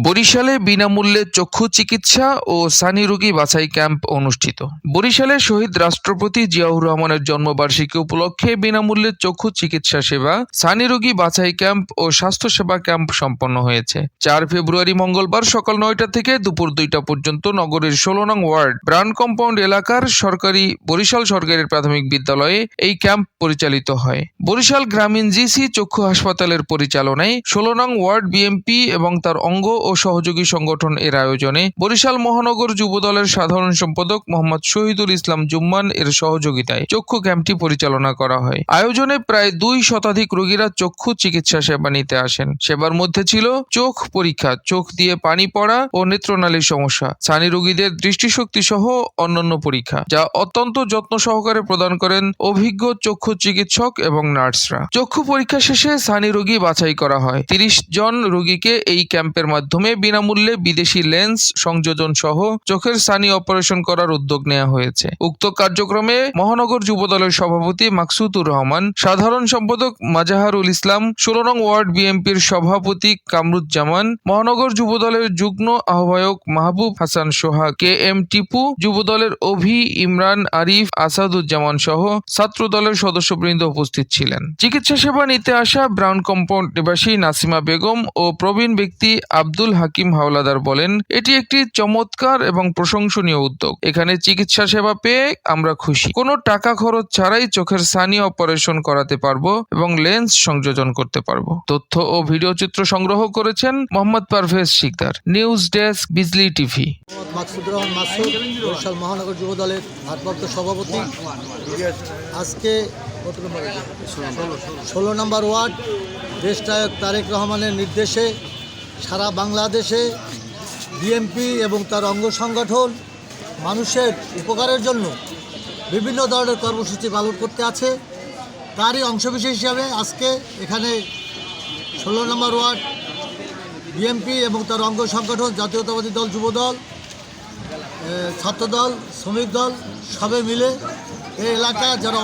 বরিশালে বিনামূল্যে চক্ষু চিকিৎসা ও সানি রোগী বাছাই ক্যাম্প অনুষ্ঠিত। বরিশালে শহীদ রাষ্ট্রপতি জিয়াউর রহমানের জন্মবার্ষিকী উপলক্ষে বিনামূল্যে চক্ষু চিকিৎসা সেবা, সানি রোগী বাছাই ক্যাম্প ও স্বাস্থ্যসেবা ক্যাম্প সম্পন্ন হয়েছে। 4 ফেব্রুয়ারি মঙ্গলবার সকাল 9টা থেকে দুপুর 2টা পর্যন্ত নগরীর 16 নং ওয়ার্ড ব্রাউন কম্পাউন্ড এলাকার বরিশাল সরকারি প্রাথমিক বিদ্যালয়ে এই ক্যাম্প পরিচালিত হয়। বরিশাল গ্রামীণ জিসি চক্ষু হাসপাতালের পরিচালনায় 16 নং ওয়ার্ড বিএমপি এবং তার অঙ্গ ও সহযোগী সংগঠন এর আয়োজনে বরিশাল মহানগর যুবদলের সাধারণ সম্পাদক মোহাম্মদ শহীদুল ইসলাম জুম্মান এর সহযোগিতায় চক্ষু ক্যাম্পটি পরিচালনা করা হয়। আয়োজনে প্রায় 2 শতাধিক রোগীরা চক্ষু চিকিৎসা সেবা নিতে আসেন। সেবার মধ্যে ছিল চোখ পরীক্ষা, চোখ দিয়ে পানি পড়া ও নেত্রনালীর সমস্যা, সানি রোগীদের দৃষ্টিশক্তি সহ অন্যান্য পরীক্ষা, যা অত্যন্ত যত্ন সহকারে প্রদান করেন অভিজ্ঞ চক্ষু চিকিৎসক এবং নার্সরা। চক্ষু পরীক্ষা শেষে সানি রোগী বাছাই করা হয়। 30 জন রোগীকে এই ক্যাম্পের মাধ্যমে বিনামূল্যে বিদেশি লেন্স সংযোজন সহ চোখের সানি অপারেশন করার উদ্যোগ নেওয়া হয়েছে। উক্ত কার্যক্রমে মহানগর যুবদলের সভাপতি মাকসুদুর রহমান, সাধারণ সম্পাদক মাজাহারুল ইসলাম, 16 নং ওয়ার্ড বিএনপির সভাপতি কামরুজ্জামান, মহানগর যুবদলের যুগ্ম আহ্বায়ক মাহবুব হাসান সোহাগ, KM টিপু, যুবদলের অভি, ইমরান, আরিফ, আসাদুজ্জামান সহ ছাত্র দলের সদস্যবৃন্দ উপস্থিত ছিলেন। চিকিৎসা সেবা নিতে আসা ব্রাউন কম্পাউন্ড নিবাসী নাসিমা বেগম ও প্রবীণ ব্যক্তি আব্দুল হাকিম হাওলাদার বলেন, এটি একটি চমৎকার এবং প্রশংসনীয় উদ্যোগ। এখানে চিকিৎসা সেবা পেয়ে আমরা খুশি। কোনো টাকা খরচ ছাড়াই চোখের সানি অপারেশন করাতে পারবো এবং লেন্স সংযোজন করতে পারবো। তথ্য ও ভিডিও চিত্র সংগ্রহ করেছেন মোহাম্মদ পারভেজ শিকদার। নিউজ ডেস্ক, বিজলি টিভি। মাকসুদুর রহমান মাসুদ, বরিশাল মহানগর যুবদলের ভারপ্রাপ্ত সভাপতি। আজকে 16 নম্বর ওয়ার্ড দেশ নায়ক তারেক রহমানের নির্দেশে সারা বাংলাদেশে বিএমপি এবং তার অঙ্গ সংগঠন মানুষের উপকারের জন্য বিভিন্ন ধরনের কর্মসূচি পালন করতে আছে। তারই অংশবিশেষ হিসাবে আজকে এখানে 16 নম্বর ওয়ার্ড বিএমপি এবং তার অঙ্গ সংগঠন জাতীয়তাবাদী দল, যুবদল, ছাত্রদল, শ্রমিক দল সবে মিলে এই এলাকা যারা